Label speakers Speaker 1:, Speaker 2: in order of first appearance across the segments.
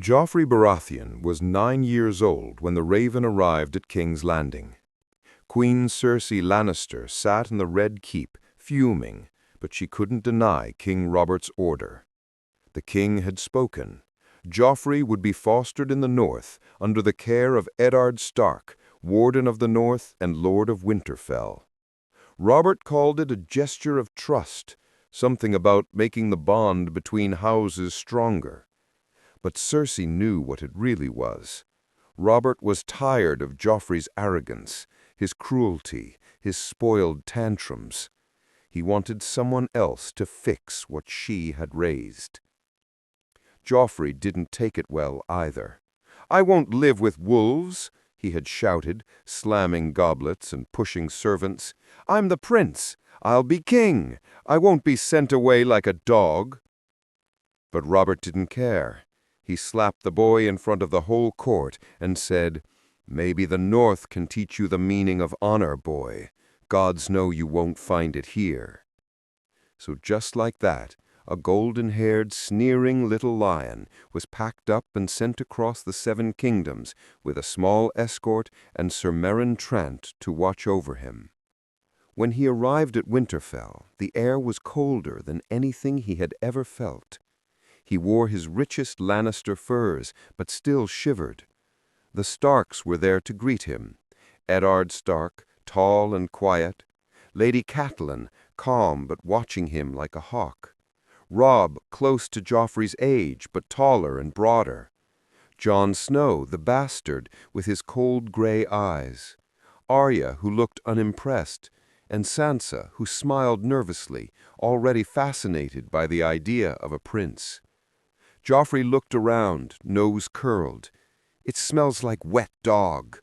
Speaker 1: Joffrey Baratheon was 9 years old when the Raven arrived at King's Landing. Queen Cersei Lannister sat in the Red Keep, fuming, but she couldn't deny King Robert's order. The king had spoken. Joffrey would be fostered in the north under the care of Eddard Stark, Warden of the North and Lord of Winterfell. Robert called it a gesture of trust, something about making the bond between houses stronger. But Cersei knew what it really was. Robert was tired of Joffrey's arrogance, his cruelty, his spoiled tantrums. He wanted someone else to fix what she had raised. Joffrey didn't take it well either. "I won't live with wolves," he had shouted, slamming goblets and pushing servants. "I'm the prince. I'll be king. I won't be sent away like a dog." But Robert didn't care. He slapped the boy in front of the whole court and said, "Maybe the North can teach you the meaning of honor, boy. Gods know you won't find it here." So just like that, a golden-haired, sneering little lion was packed up and sent across the 7 kingdoms with a small escort and Sir Meryn Trant to watch over him. When he arrived at Winterfell, the air was colder than anything he had ever felt. He wore his richest Lannister furs, but still shivered. The Starks were there to greet him. Eddard Stark, tall and quiet. Lady Catelyn, calm but watching him like a hawk. Robb, close to Joffrey's age, but taller and broader. Jon Snow, the bastard, with his cold gray eyes. Arya, who looked unimpressed, and Sansa, who smiled nervously, already fascinated by the idea of a prince. Joffrey looked around, nose curled. "It smells like wet dog."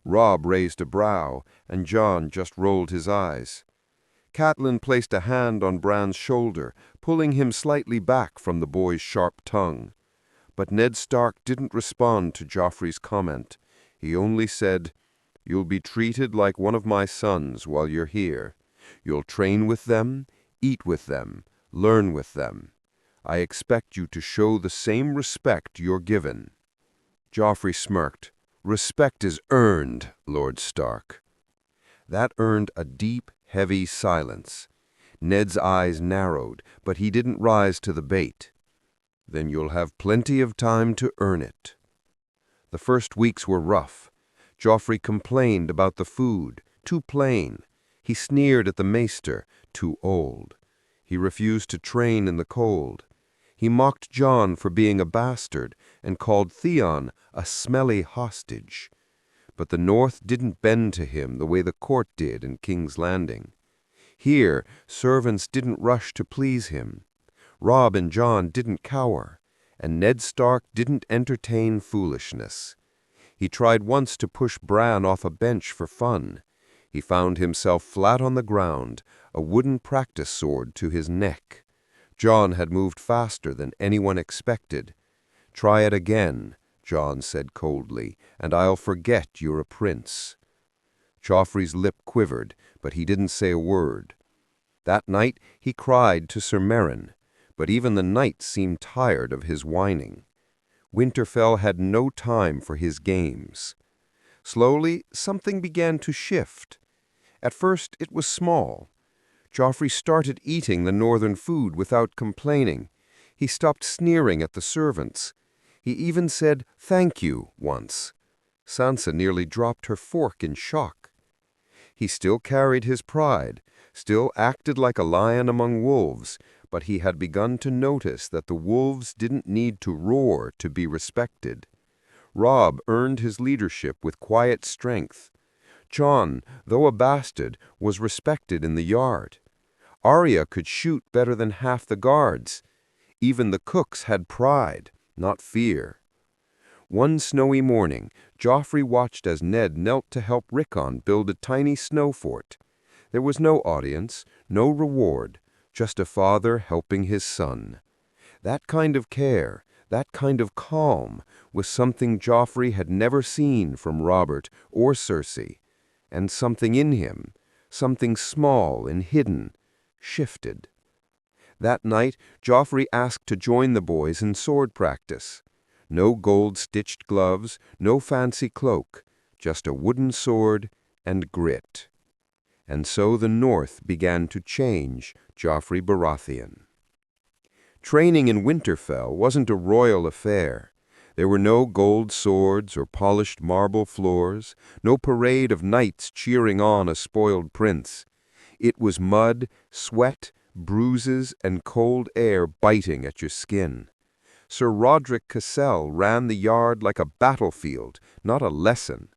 Speaker 1: Robb raised a brow, and Jon just rolled his eyes. Catelyn placed a hand on Bran's shoulder, pulling him slightly back from the boy's sharp tongue. But Ned Stark didn't respond to Joffrey's comment. He only said, "You'll be treated like one of my sons while you're here. You'll train with them, eat with them, learn with them. I expect you to show the same respect you're given." Joffrey smirked. "Respect is earned, Lord Stark." That earned a deep, heavy silence. Ned's eyes narrowed, but he didn't rise to the bait. "Then you'll have plenty of time to earn it." The first weeks were rough. Joffrey complained about the food, too plain. He sneered at the maester, too old. He refused to train in the cold. He mocked Jon for being a bastard and called Theon a smelly hostage. But the North didn't bend to him the way the court did in King's Landing. Here, servants didn't rush to please him. Robb and Jon didn't cower, and Ned Stark didn't entertain foolishness. He tried once to push Bran off a bench for fun. He found himself flat on the ground, a wooden practice sword to his neck. Jon had moved faster than anyone expected. "Try it again," Jon said coldly, "and I'll forget you're a prince." Joffrey's lip quivered, but he didn't say a word. That night he cried to Sir Meryn, but even the night seemed tired of his whining. Winterfell had no time for his games. Slowly, something began to shift. At first, it was small. Joffrey started eating the northern food without complaining. He stopped sneering at the servants. He even said "thank you" once. Sansa nearly dropped her fork in shock. He still carried his pride, still acted like a lion among wolves, but he had begun to notice that the wolves didn't need to roar to be respected. Robb earned his leadership with quiet strength. Jon, though a bastard, was respected in the yard. Arya could shoot better than half the guards. Even the cooks had pride, not fear. One snowy morning, Joffrey watched as Ned knelt to help Rickon build a tiny snow fort. There was no audience, no reward, just a father helping his son. That kind of care, that kind of calm, was something Joffrey had never seen from Robert or Cersei, and something in him, something small and hidden, shifted. That night, Joffrey asked to join the boys in sword practice. No gold-stitched gloves, no fancy cloak, just a wooden sword and grit. And so the North began to change Joffrey Baratheon. Training in Winterfell wasn't a royal affair. There were no gold swords or polished marble floors, no parade of knights cheering on a spoiled prince. It was mud, sweat, bruises, and cold air biting at your skin. Sir Roderick Cassel ran the yard like a battlefield, not a lesson.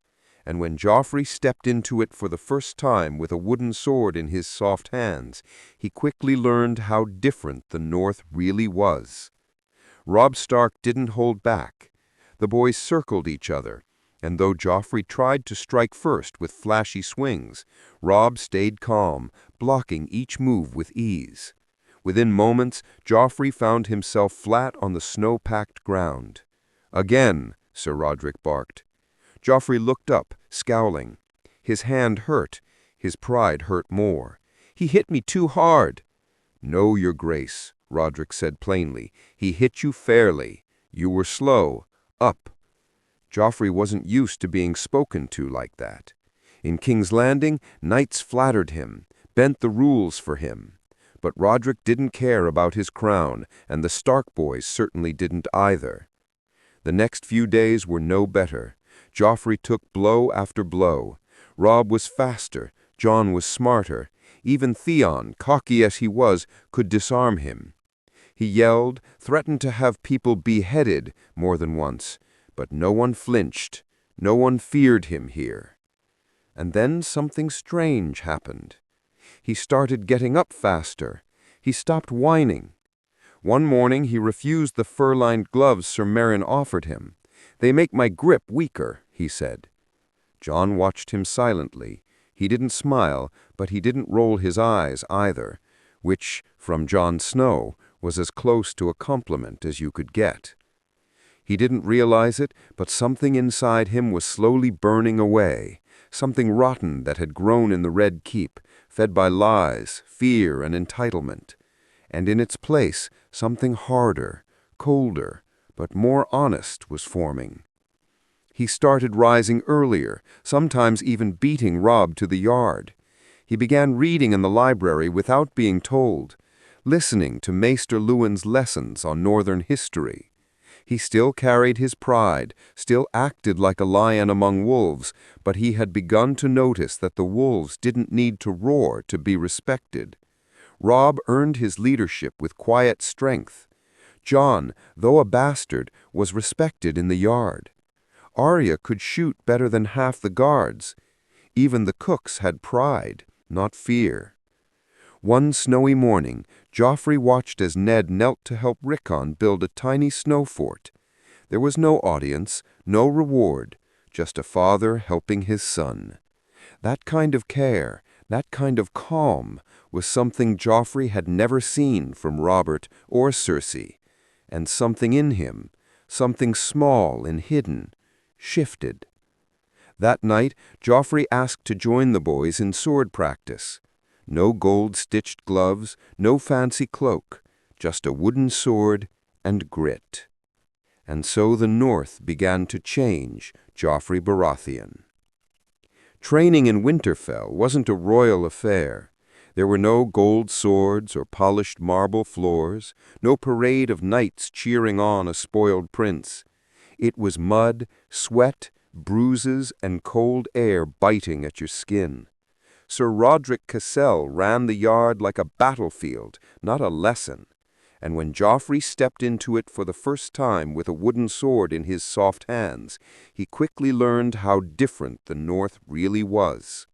Speaker 1: And when Joffrey stepped into it for the first time with a wooden sword in his soft hands, he quickly learned how different the North really was. Robb Stark didn't hold back. The boys circled each other, and though Joffrey tried to strike first with flashy swings, Robb stayed calm, blocking each move with ease. Within moments, Joffrey found himself flat on the snow-packed ground. "Again," Sir Roderick barked. Joffrey looked up, scowling. His hand hurt. His pride hurt more. "He hit me too hard." "No, Your Grace," Roderick said plainly. "He hit you fairly. You were slow. Up." Joffrey wasn't used to being spoken to like that. In King's Landing, knights flattered him, bent the rules for him. But Roderick didn't care about his crown, and the Stark boys certainly didn't either. The next few days were no better. Joffrey took blow after blow. Robb was faster, Jon was smarter. Even Theon, cocky as he was, could disarm him. He yelled, threatened to have people beheaded more than once, but no one flinched. No one feared him here. And then something strange happened. He started getting up faster. He stopped whining. One morning he refused the fur-lined gloves Sir Meryn offered him. "They make my grip weaker," he said. Jon watched him silently. He didn't smile, but he didn't roll his eyes either, which, from Jon Snow, was as close to a compliment as you could get. He didn't realize it, but something inside him was slowly burning away, something rotten that had grown in the Red Keep, fed by lies, fear, and entitlement. And in its place, something harder, colder, but more honest was forming. He started rising earlier, sometimes even beating Robb to the yard. He began reading in the library without being told, listening to Maester Luwin's lessons on Northern history. He still carried his pride, still acted like a lion among wolves, but he had begun to notice that the wolves didn't need to roar to be respected. Robb earned his leadership with quiet strength. Jon, though a bastard, was respected in the yard. Arya could shoot better than half the guards. Even the cooks had pride, not fear. One snowy morning, Joffrey watched as Ned knelt to help Rickon build a tiny snow fort. There was no audience, no reward, just a father helping his son. That kind of care, that kind of calm, was something Joffrey had never seen from Robert or Cersei. And something in him, something small and hidden, shifted. That night, Joffrey asked to join the boys in sword practice. No gold-stitched gloves, no fancy cloak, just a wooden sword and grit. And so the North began to change Joffrey Baratheon. Training in Winterfell wasn't a royal affair. There were no gold swords or polished marble floors, no parade of knights cheering on a spoiled prince. It was mud, sweat, bruises, and cold air biting at your skin. Sir Roderick Cassel ran the yard like a battlefield, not a lesson. And when Joffrey stepped into it for the first time with a wooden sword in his soft hands, he quickly learned how different the North really was.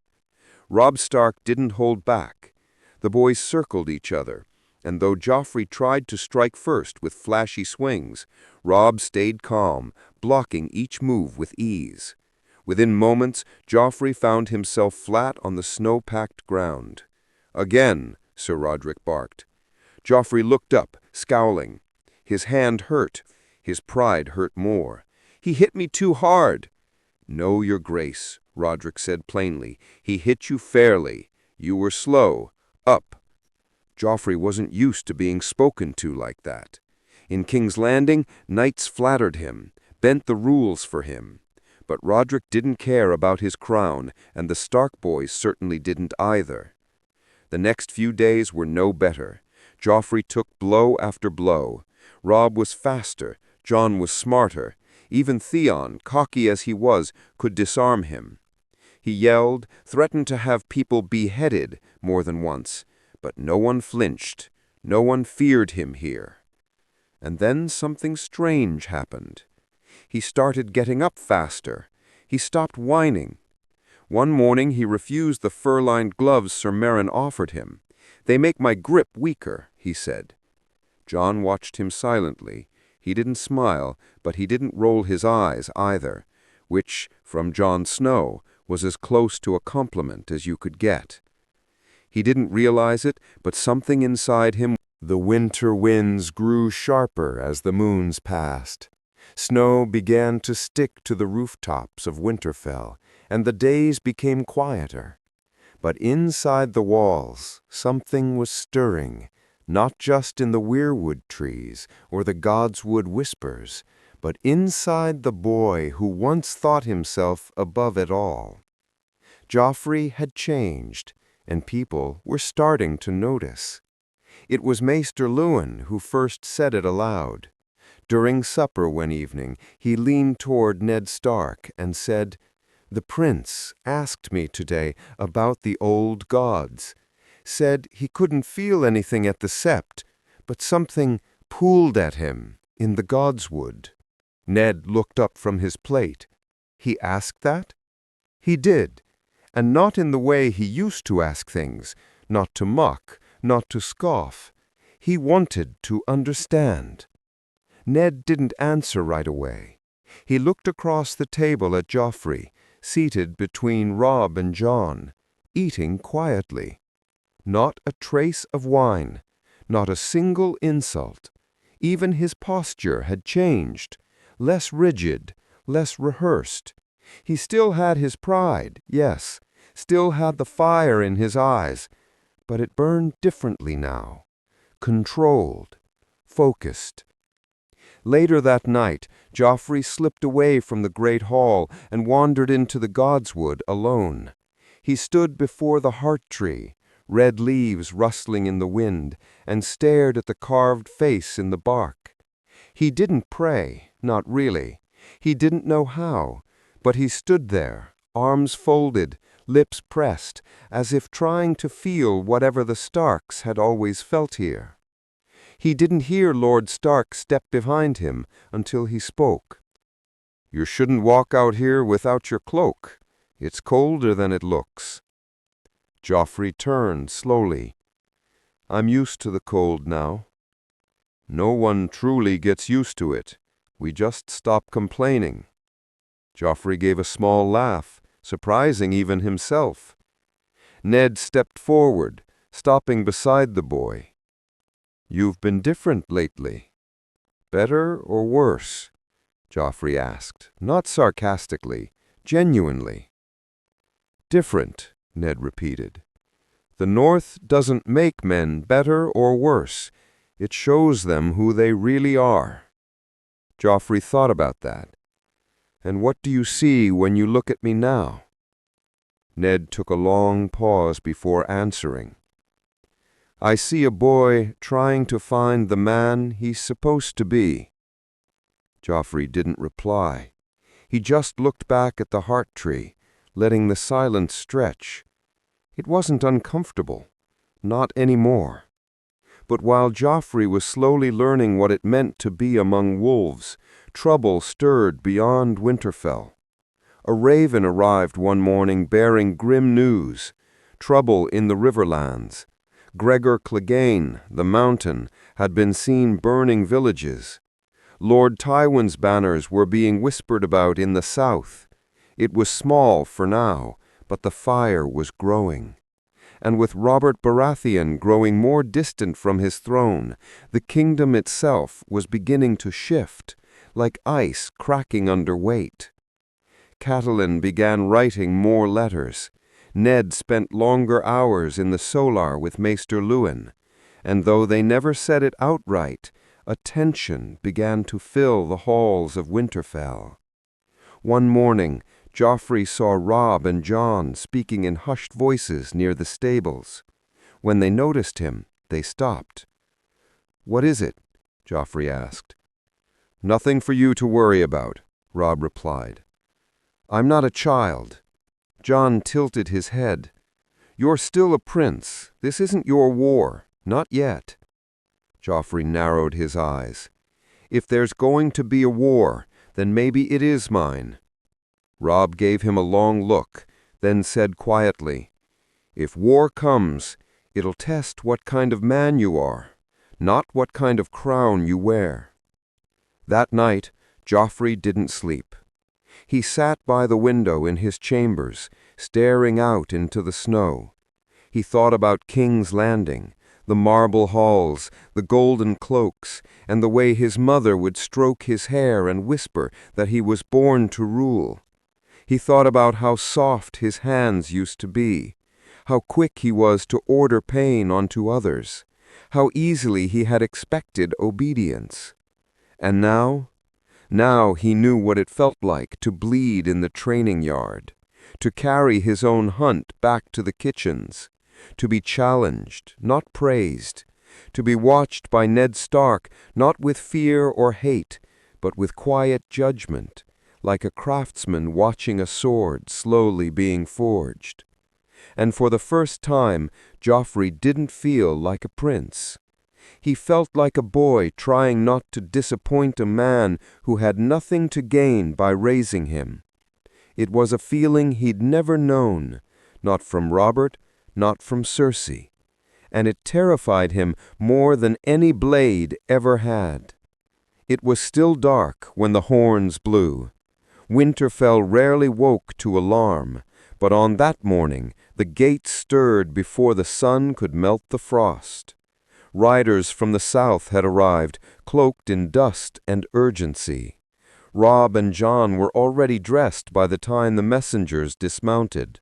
Speaker 1: Robb Stark didn't hold back. The boys circled each other, and though Joffrey tried to strike first with flashy swings, Robb stayed calm, blocking each move with ease. Within moments, Joffrey found himself flat on the snow-packed ground. "Again," Sir Roderick barked. Joffrey looked up, scowling. His hand hurt. His pride hurt more. "He hit me too hard." "No, Your Grace," Roderick said plainly. "He hit you fairly. You were slow. Up." Joffrey wasn't used to being spoken to like that.
Speaker 2: In King's Landing, knights flattered him, bent the rules for him. But Roderick didn't care about his crown, and the Stark boys certainly didn't either. The next few days were no better. Joffrey took blow after blow. Robb was faster, Jon was smarter. Even Theon, cocky as he was, could disarm him. He yelled, threatened to have people beheaded more than once, but no one flinched. No one feared him here. And then something strange happened. He started getting up faster. He stopped whining. One morning he refused the fur-lined gloves Sir Meryn offered him. "They make my grip weaker," he said. Jon watched him silently. He didn't smile, but he didn't roll his eyes either, which, from Jon Snow, was as close to a compliment as you could get. He didn't realize it, but something inside him.
Speaker 1: The winter winds grew sharper as the moons passed. Snow began to stick to the rooftops of Winterfell, and the days became quieter. But inside the walls, something was stirring, not just in the weirwood trees or the godswood whispers, but inside the boy who once thought himself above it all. Joffrey had changed, and people were starting to notice. It was Maester Luwin who first said it aloud. During supper one evening, he leaned toward Ned Stark and said, "The prince asked me today about the old gods. Said he couldn't feel anything at the sept, but something pulled at him in the godswood." Ned looked up from his plate. "He asked that?" "He did, and not in the way he used to ask things, not to mock, not to scoff. He wanted to understand." Ned didn't answer right away. He looked across the table at Joffrey, seated between Robb and Jon, eating quietly. Not a trace of wine, not a single insult. Even his posture had changed, less rigid, less rehearsed. He still had his pride, yes, still had the fire in his eyes, but it burned differently now, controlled, focused. Later that night, Joffrey slipped away from the great hall and wandered into the godswood alone. He stood before the heart tree, red leaves rustling in the wind, and stared at the carved face in the bark. He didn't pray, not really. He didn't know how, but he stood there, arms folded, lips pressed, as if trying to feel whatever the Starks had always felt here. He didn't hear Lord Stark step behind him until he spoke. "You shouldn't walk out here without your cloak. It's colder than it looks." Joffrey turned slowly. "I'm used to the cold now." "No one truly gets used to it. We just stop complaining." Joffrey gave a small laugh, surprising even himself. Ned stepped forward, stopping beside the boy. "You've been different lately. Better or worse?" Joffrey asked, not sarcastically, genuinely. "Different," Ned repeated. "The North doesn't make men better or worse. It shows them who they really are." Joffrey thought about that. "And what do you see when you look at me now?" Ned took a long pause before answering. "I see a boy trying to find the man he's supposed to be." Joffrey didn't reply. He just looked back at the heart tree, letting the silence stretch. It wasn't uncomfortable. Not anymore. But while Joffrey was slowly learning what it meant to be among wolves, trouble stirred beyond Winterfell. A raven arrived one morning bearing grim news. Trouble in the Riverlands. Gregor Clegane, the Mountain, had been seen burning villages. Lord Tywin's banners were being whispered about in the south. It was small for now, but the fire was growing. And with Robert Baratheon growing more distant from his throne, the kingdom itself was beginning to shift, like ice cracking under weight. Catelyn began writing more letters. Ned spent longer hours in the solar with Maester Luwin, and though they never said it outright,
Speaker 2: A tension began to fill the halls of Winterfell. One morning, Joffrey saw Robb and Jon speaking in hushed voices near the stables. When they noticed him, they stopped. "What is it?" Joffrey asked. "Nothing for you to worry about," Robb replied. "I'm not a child." Jon tilted his head. "You're still a prince. This isn't your war. Not yet." Joffrey narrowed his eyes. "If there's going to be a war, then maybe it is mine." Robb gave him a long look, then said quietly, "If war comes, it'll test what kind of man you are, not what kind of crown you wear." That night, Joffrey didn't sleep. He sat by the window in his chambers, staring out into the snow. He thought about King's Landing, the marble halls, the golden cloaks, and the way his mother would stroke his hair and whisper that he was born to rule. He thought about how soft his hands used to be, how quick he was to order pain onto others, how easily he had expected obedience. And now he knew what it felt like to bleed in the training yard, to carry his own hunt back to the kitchens, to be challenged, not praised, to be watched by Ned Stark not with fear or hate, but with quiet judgment, like a craftsman watching a sword slowly being forged. And for the first time, Joffrey didn't feel like a prince. He felt like a boy trying not to disappoint a man who had nothing to gain by raising him. It was a feeling he'd never known, not from Robert, not from Cersei, and it terrified him more than any blade ever had. It was still dark when the horns blew. Winterfell rarely woke to alarm, but on that morning the gates stirred before the sun could melt the frost. Riders from the south had arrived, cloaked in dust and urgency. Robb and Jon were already dressed by the time the messengers dismounted.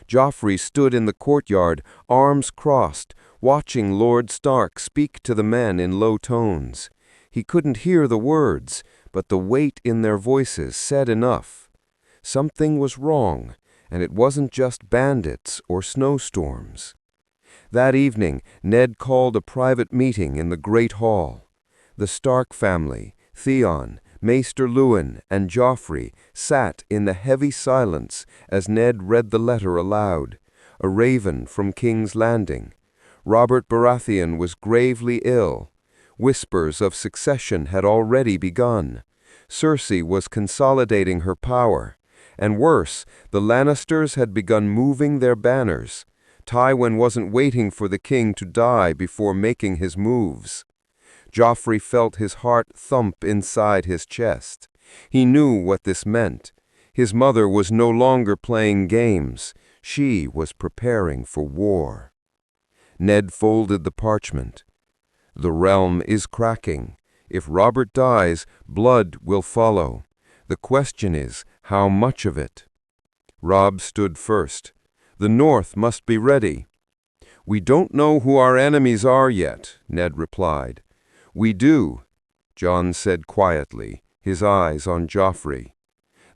Speaker 2: Joffrey stood in the courtyard, arms crossed, watching Lord Stark speak to the men in low tones. He couldn't hear the words, but the weight in their voices said enough. Something was wrong, and it wasn't just bandits or snowstorms. That evening, Ned called a private meeting in the Great Hall. The Stark family, Theon, Maester Luwin, and Joffrey sat in the heavy silence as Ned read the letter aloud, a raven from King's Landing. Robert Baratheon was gravely ill. Whispers of succession had already begun. Cersei was consolidating her power. And worse, the Lannisters had begun moving their banners. Tywin wasn't waiting for the king to die before making his moves. Joffrey felt his heart thump inside his chest. He knew what this meant. His mother was no longer playing games. She was preparing for war. Ned folded the parchment. "The realm is cracking. If Robert dies, blood will follow. The question is, how much of it?" Robb stood first. "The North must be ready." "We don't know who our enemies are yet," Ned replied. "We do," Jon said quietly, his eyes on Joffrey.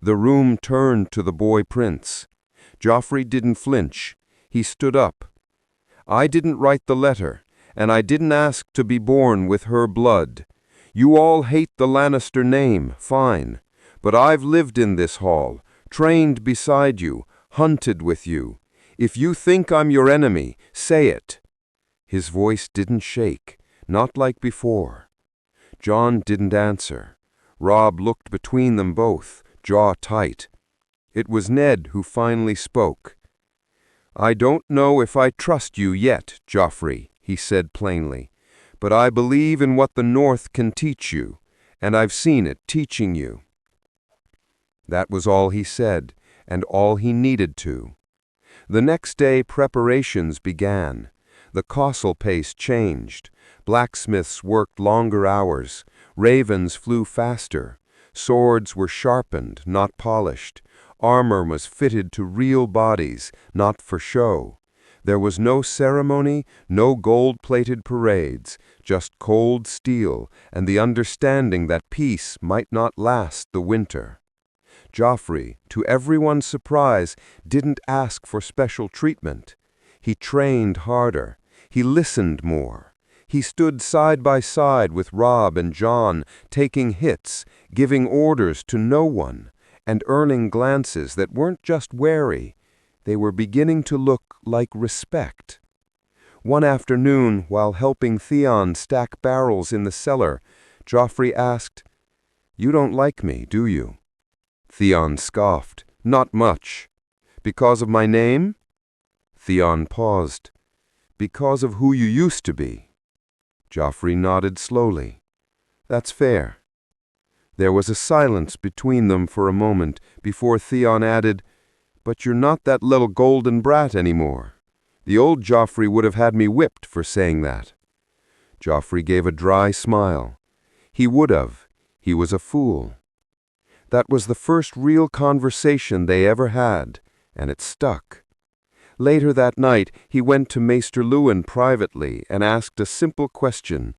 Speaker 2: The room turned to the boy prince. Joffrey didn't flinch. He stood up. "I didn't write the letter, and I didn't ask to be born with her blood. You all hate the Lannister name, fine. But I've lived in this hall, trained beside you, hunted with you. If you think I'm your enemy, say it." His voice didn't shake, not like before. Jon didn't answer. Robb looked between them both, jaw tight. It was Ned who finally spoke. "I don't know if I trust you yet, Joffrey," he said plainly, "but I believe in what the North can teach you, and I've seen it teaching you." That was all he said, and all he needed to. The next day preparations began. The castle pace changed. Blacksmiths worked longer hours. Ravens flew faster. Swords were sharpened, not polished. Armor was fitted to real bodies, not for show. There was no ceremony, no gold-plated parades, just cold steel and the understanding that peace might not last the winter. Joffrey, to everyone's surprise, didn't ask for special treatment. He trained harder. He listened more. He stood side by side with Robb and Jon, taking hits, giving orders to no one, and earning glances that weren't just wary. They were beginning to look like respect. One afternoon, while helping Theon stack barrels in the cellar, Joffrey asked, "You don't like me, do you?" Theon scoffed. "Not much." "Because of my name?" Theon paused. "Because of who you used to be." Joffrey nodded slowly. "That's fair." There was a silence between them for a moment before Theon added, "But you're not that little golden brat anymore. The old Joffrey would have had me whipped for saying that." Joffrey gave a dry smile. He would have. He was a fool. That was the first real conversation they ever had, and it stuck. Later that night, he went to Maester Luwin privately and asked a simple question.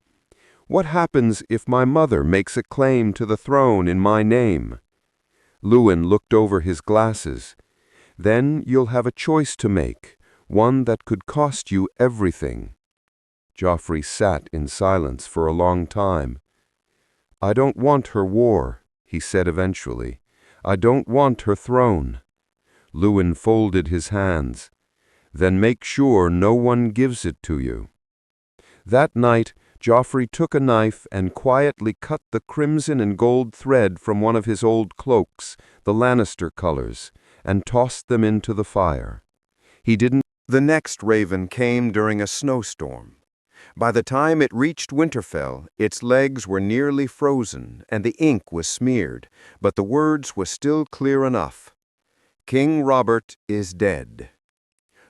Speaker 2: "What happens if my mother makes a claim to the throne in my name?" Luwin looked over his glasses. "Then you'll have a choice to make, one that could cost you everything." Joffrey sat in silence for a long time. "I don't want her war," he said eventually. "I don't want her throne." Luwin folded his hands. "Then make sure no one gives it to you." That night, Joffrey took a knife and quietly cut the crimson and gold thread from one of his old cloaks, the Lannister colors, and tossed them into the fire. He didn't.
Speaker 1: The next raven came during a snowstorm. By the time it reached Winterfell, its legs were nearly frozen and the ink was smeared, but the words were still clear enough. "King Robert is dead."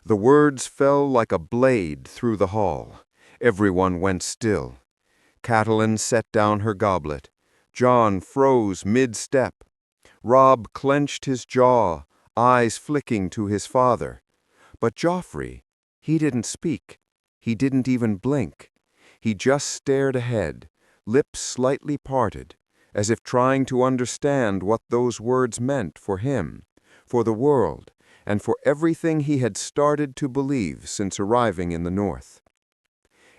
Speaker 1: The words fell like a blade through the hall. Everyone went still. Catelyn set down her goblet. Jon froze mid-step. Robb clenched his jaw, eyes flicking to his father. But Joffrey, he didn't speak. He didn't even blink. He just stared ahead, lips slightly parted, as if trying to understand what those words meant for him, for the world, and for everything he had started to believe since arriving in the north.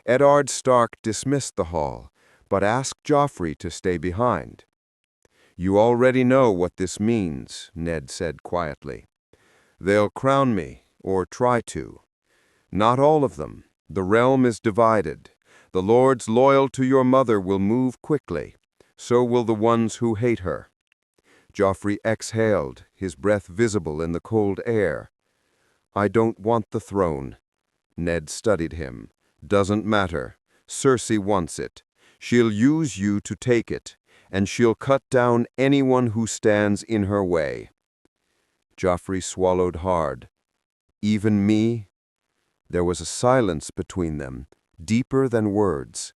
Speaker 1: Eddard Stark dismissed the hall, but asked Joffrey to stay behind. "You already know what this means," Ned said quietly. "They'll crown me, or try to. Not all of them. The realm is divided. The lords loyal to your mother will move quickly. So will the ones who hate her." Joffrey exhaled, his breath visible in the cold air. "I don't want the throne." Ned studied him. "Doesn't matter. Cersei wants it. She'll use you to take it, and she'll cut down anyone who stands in her way." Joffrey swallowed hard. "Even me?" There was a silence between them, deeper than words.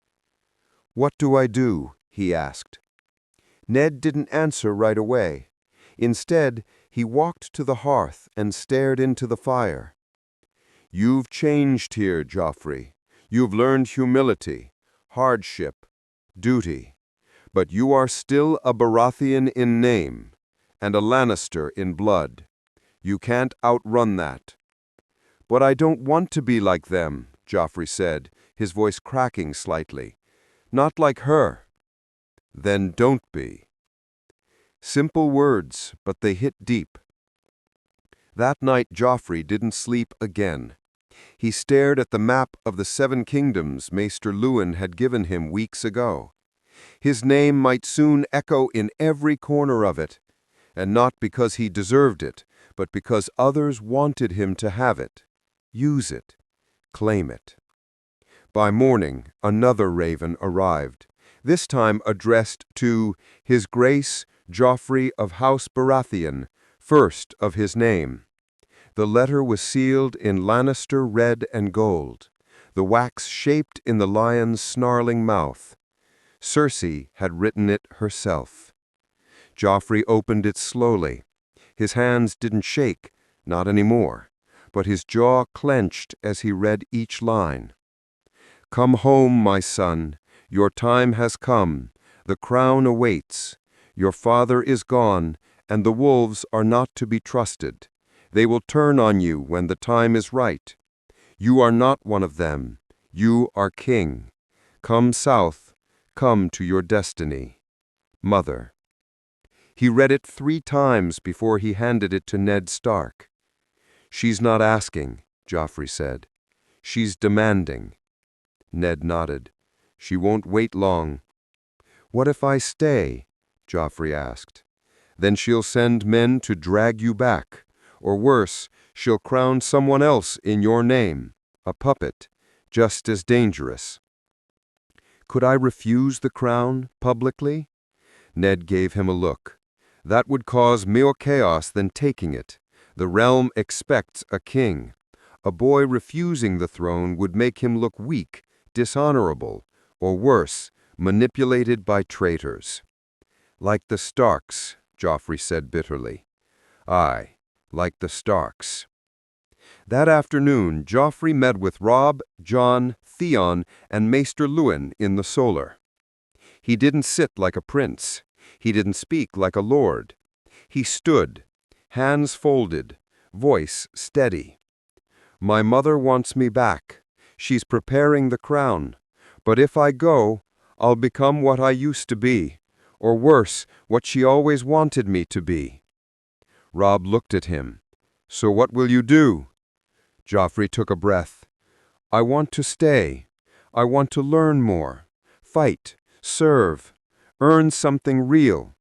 Speaker 1: "What do I do?" he asked. Ned didn't answer right away. Instead, he walked to the hearth and stared into the fire. "You've changed here, Joffrey. You've learned humility, hardship, duty. But you are still a Baratheon in name, and a Lannister in blood. You can't outrun that." "But I don't want to be like them," Joffrey said, his voice cracking slightly. "Not like her." "Then don't be." Simple words, but they hit deep. That night Joffrey didn't sleep again. He stared at the map of the 7 kingdoms Maester Luwin had given him weeks ago. His name might soon echo in every corner of it, and not because he deserved it, but because others wanted him to have it, use it, claim it. By morning, another raven arrived, this time addressed to His Grace Joffrey of House Baratheon, first of his name. The letter was sealed in Lannister red and gold, the wax shaped in the lion's snarling mouth. Cersei had written it herself. Joffrey opened it slowly. His hands didn't shake, not anymore,
Speaker 2: but his jaw clenched as he read each line. "Come home, my son. Your time has come. The crown awaits. Your father is gone, and the wolves are not to be trusted. They will turn on you when the time is right. You are not one of them. You are king. Come south. Come to your destiny. Mother." He read it 3 times before he handed it to Ned Stark. "She's not asking," Joffrey said. "She's demanding." Ned nodded. "She won't wait long." "What if I stay?" Joffrey asked. "Then she'll send men to drag you back. Or worse, she'll crown someone else in your name, a puppet, just as dangerous." "Could I refuse the crown, publicly?" Ned gave him a look. "That would cause more chaos than taking it. The realm expects a king. A boy refusing the throne would make him look weak, dishonorable, or worse, manipulated by traitors." "Like the Starks," Joffrey said bitterly. "Aye, like the Starks." That afternoon, Joffrey met with Robb, Jon, Theon, and Maester Luwin in the Solar. He didn't sit like a prince. He didn't speak like a lord. He stood, hands folded, voice steady. "My mother wants me back. She's preparing the crown. But if I go, I'll become what I used to be, or worse, what she always wanted me to be." Robb looked at him. "So what will you do?" Joffrey took a breath. "I want to stay. I want to learn more, fight, serve, earn something real.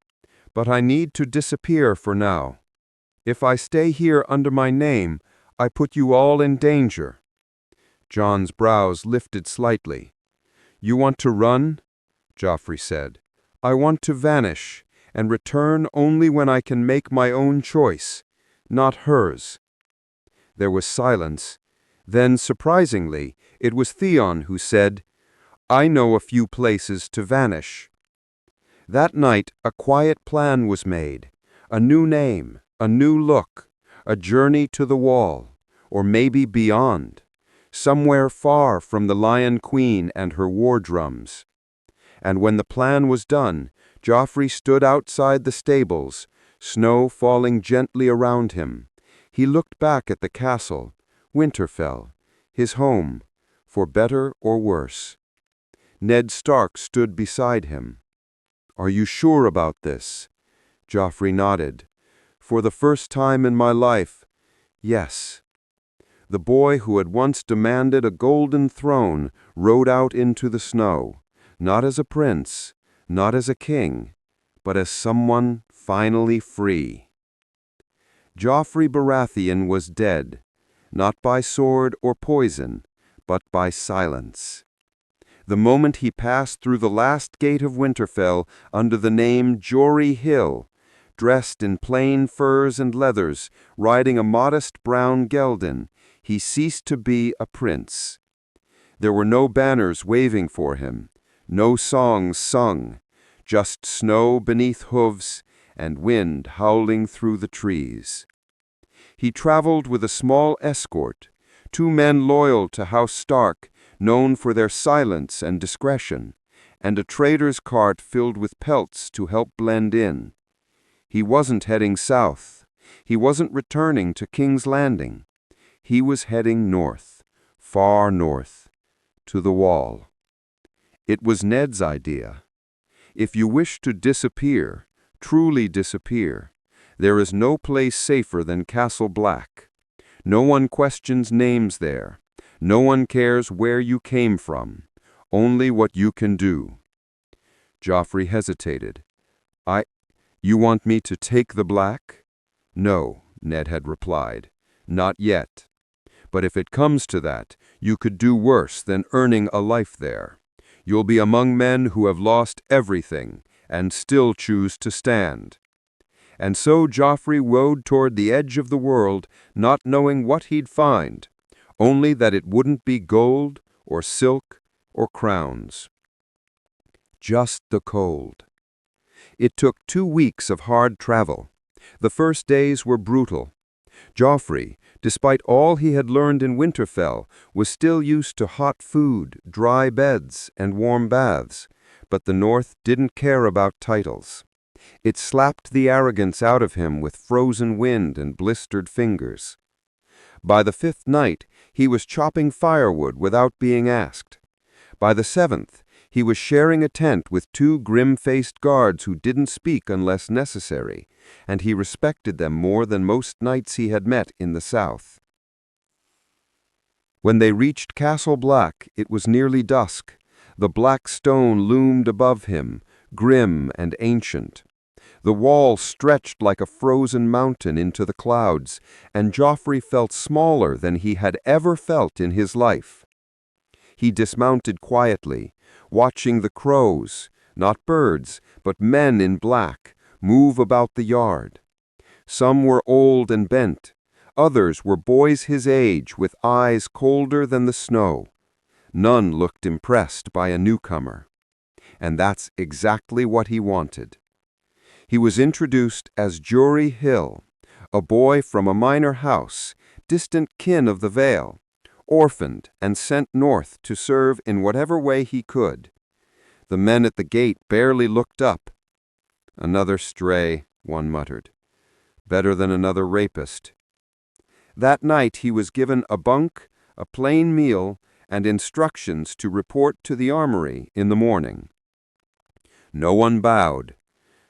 Speaker 2: But I need to disappear for now. If I stay here under my name, I put you all in danger." Jon's brows lifted slightly. "You want to run?" Joffrey said. "I want to vanish, and return only when I can make my own choice, not hers." There was silence. Then, surprisingly, it was Theon who said, "I know a few places to vanish." That night, a quiet plan was made. A new name, a new look, a journey to the Wall, or maybe beyond, somewhere far from the Lion Queen and her war drums. And when the plan was done, Joffrey stood outside the stables, snow falling gently around him. He looked back at the castle, Winterfell, his home, for better or worse. Ned Stark stood beside him. "Are you sure about this?" Joffrey nodded. "For the first time in my life, yes." The boy who had once demanded a golden throne rode out into the snow, not as a prince, not as a king, but as someone finally free. Joffrey Baratheon was dead, not by sword or poison, but by silence. The moment he passed through the last gate of Winterfell under the name Jory Hill, dressed in plain furs and leathers, riding a modest brown gelding, he ceased to be a prince. There were no banners waving for him, no songs sung, just snow beneath hooves and wind howling through the trees. He traveled with a small escort, 2 men loyal to House Stark, known for their silence and discretion, and a trader's cart filled with pelts to help blend in. He wasn't heading south. He wasn't returning to King's Landing. He was heading north, far north, to the Wall. It was Ned's idea. If you wish to disappear, truly disappear, there is no place safer than Castle Black. No one questions names there. No one cares where you came from, only what you can do. Joffrey hesitated. You want me to take the Black?" "No," Ned had replied. "Not yet. But if it comes to that, you could do worse than earning a life there. You'll be among men who have lost everything and still choose to stand." And so Joffrey rode toward the edge of the world, not knowing what he'd find, only that it wouldn't be gold or silk or crowns. Just the cold. It took 2 weeks of hard travel. The first days were brutal. Joffrey, despite all he had learned in Winterfell, was still used to hot food, dry beds, and warm baths, but the North didn't care about titles. It slapped the arrogance out of him with frozen wind and blistered fingers. By the 5th night, he was chopping firewood without being asked. By the 7th, he was sharing a tent with 2 grim-faced guards who didn't speak unless necessary, and he respected them more than most knights he had met in the South. When they reached Castle Black, it was nearly dusk. The black stone loomed above him, grim and ancient. The wall stretched like a frozen mountain into the clouds, and Joffrey felt smaller than he had ever felt in his life. He dismounted quietly, watching the crows, not birds, but men in black, move about the yard. Some were old and bent. Others were boys his age, with eyes colder than the snow. None looked impressed by a newcomer. And that's exactly what he wanted. He was introduced as Jory Hill, a boy from a minor house, distant kin of the Vale, orphaned and sent north to serve in whatever way he could. The men at the gate barely looked up. "Another stray," one muttered. "Better than another rapist." That night he was given a bunk, a plain meal, and instructions to report to the armory in the morning. No one bowed.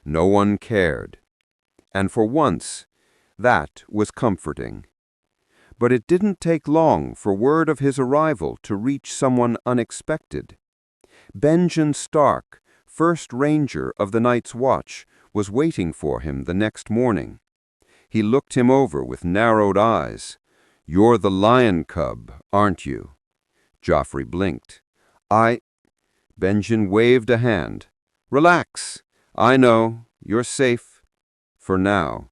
Speaker 2: No one cared. And for once, that was comforting. But it didn't take long for word of his arrival to reach someone unexpected. Benjen Stark, first ranger of the Night's Watch, was waiting for him the next morning. He looked him over with narrowed eyes. "You're the lion cub, aren't you?" Joffrey blinked. Benjen waved a hand. "Relax. I know. You're safe. For now."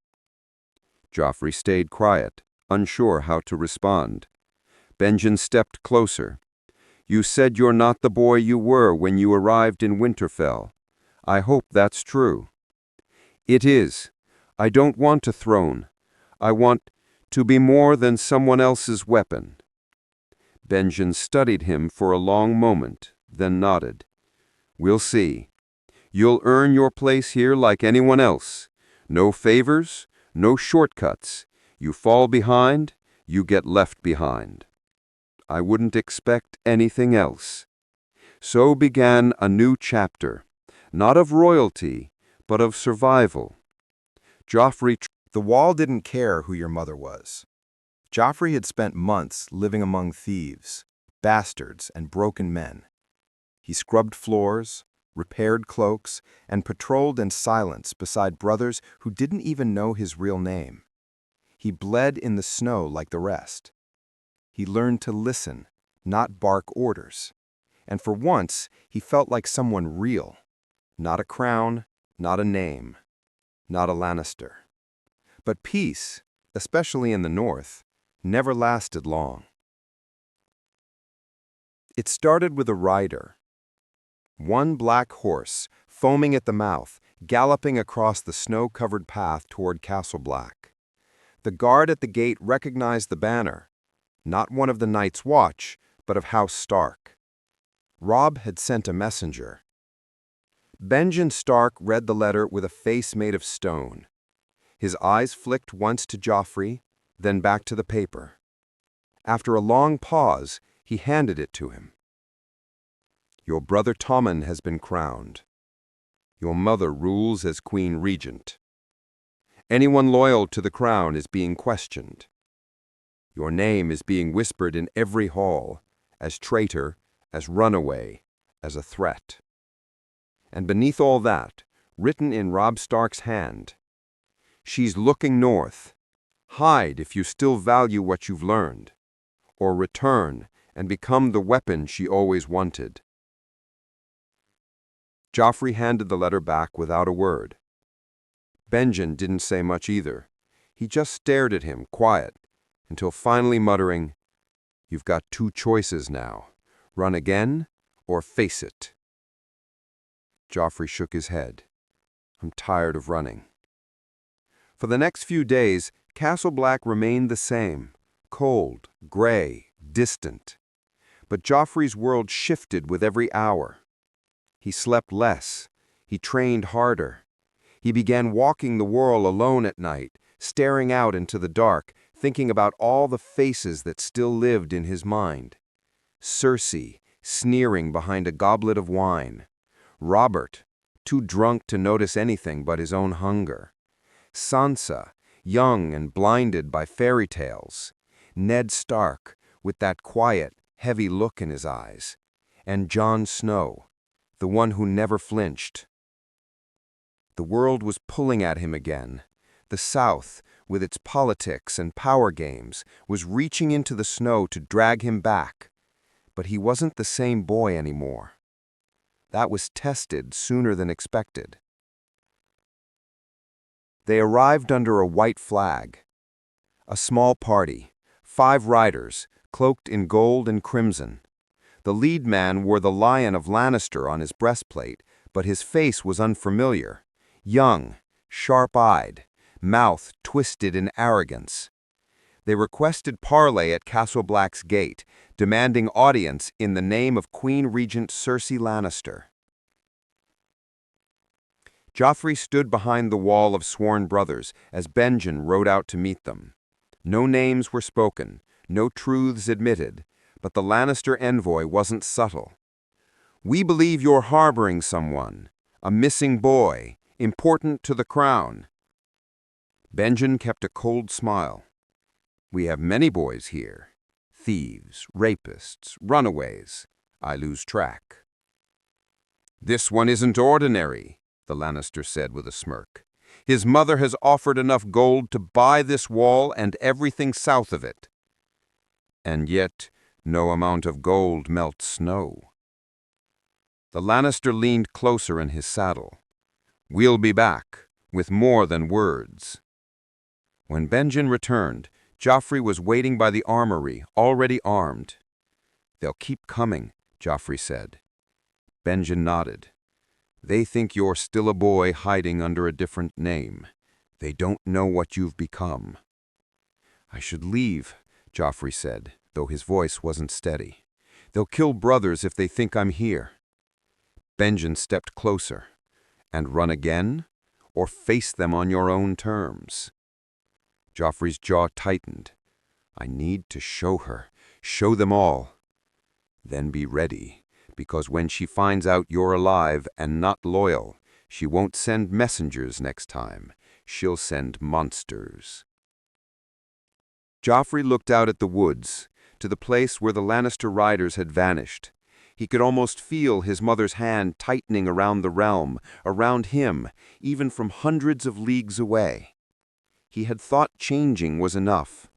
Speaker 2: Joffrey stayed quiet, unsure how to respond. Benjen stepped closer. "You said you're not the boy you were when you arrived in Winterfell. I hope that's true." "It is. I don't want a throne. I want to be more than someone else's weapon." Benjen studied him for a long moment, then nodded. "We'll see. You'll earn your place here like anyone else. No favors, no shortcuts. You fall behind, you get left behind. I wouldn't expect anything else." So began a new chapter, not of royalty, but of survival.
Speaker 1: The Wall didn't care who your mother was. Joffrey had spent months living among thieves, bastards, and broken men. He scrubbed floors, repaired cloaks, and patrolled in silence beside brothers who didn't even know his real name. He bled in the snow like the rest. He learned to listen, not bark orders. And for once, he felt like someone real. Not a crown, not a name, not a Lannister. But peace, especially in the North, never lasted long. It started with a rider. One black horse, foaming at the mouth, galloping across the snow-covered path toward Castle Black. The guard at the gate recognized the banner, not one of the Night's Watch, but of House Stark. Robb had sent a messenger. Benjen Stark read the letter with a face made of stone. His eyes flicked once to Joffrey, then back to the paper. After a long pause, he handed it to him. "Your brother Tommen has been crowned. Your mother rules as Queen Regent. Anyone loyal to the crown is being questioned. Your name is being whispered in every hall, as traitor, as runaway, as a threat. And beneath all that, written in Robb Stark's hand, she's looking north. Hide if you still value what you've learned, or return and become the weapon she always wanted." Joffrey handed the letter back without a word. Benjen didn't say much either. He just stared at him, quiet, until finally muttering, "You've got 2 choices now. Run again, or face it." Joffrey shook his head. "I'm tired of running." For the next few days,
Speaker 2: Castle Black remained the same, cold, gray, distant. But Joffrey's world shifted with every hour. He slept less. He trained harder. He began walking the wall alone at night, staring out into the dark, thinking about all the faces that still lived in his mind. Cersei, sneering behind a goblet of wine. Robert, too drunk to notice anything but his own hunger. Sansa, young and blinded by fairy tales. Ned Stark, with that quiet, heavy look in his eyes. And Jon Snow, the one who never flinched. The world was pulling at him again. The South, with its politics and power games, was reaching into the snow to drag him back. But he wasn't the same boy anymore. That was tested sooner than expected. They arrived under a white flag. A small party, 5 riders, cloaked in gold and crimson. The lead man wore the Lion of Lannister on his breastplate, but his face was unfamiliar. Young, sharp-eyed, mouth twisted in arrogance. They requested parley at Castle Black's gate, demanding audience in the name of Queen Regent Cersei Lannister. Joffrey stood behind the wall of sworn brothers as Benjen rode out to meet them. No names were spoken, no truths admitted, but the Lannister envoy wasn't subtle. "We believe you're harboring someone, a missing boy, important to the crown." Benjen kept a cold smile. "We have many boys here. Thieves, rapists, runaways. I lose track." "This one isn't ordinary," the Lannister said with a smirk. "His mother has offered enough gold to buy this wall and everything south of it." "And yet, no amount of gold melts snow." The Lannister leaned closer in his saddle. "We'll be back, with more than words." When Benjen returned, Joffrey was waiting by the armory, already armed. "They'll keep coming," Joffrey said. Benjen nodded. "They think you're still a boy hiding under a different name. They don't know what you've become." "I should leave," Joffrey said, though his voice wasn't steady. "They'll kill brothers if they think I'm here." Benjen stepped closer. "And run again? Or face them on your own terms?" Joffrey's jaw tightened. "I need to show her, show them all." "Then be ready, because when she finds out you're alive and not loyal, she won't send messengers next time. She'll send monsters." Joffrey looked out at the woods, to the place where the Lannister riders had vanished. He could almost feel his mother's hand tightening around the realm, around him, even from hundreds of leagues away. He had thought changing was enough.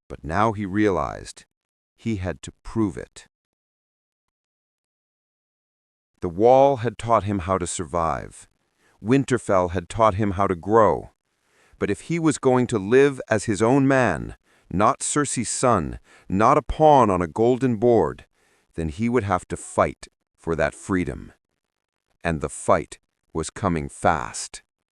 Speaker 2: But now he realized he had to prove it. The wall had taught him how to survive. Winterfell had taught him how to grow. But if he was going to live as his own man, not Cersei's son, not a pawn on a golden board, then he would have to fight for that freedom. And the fight was coming fast.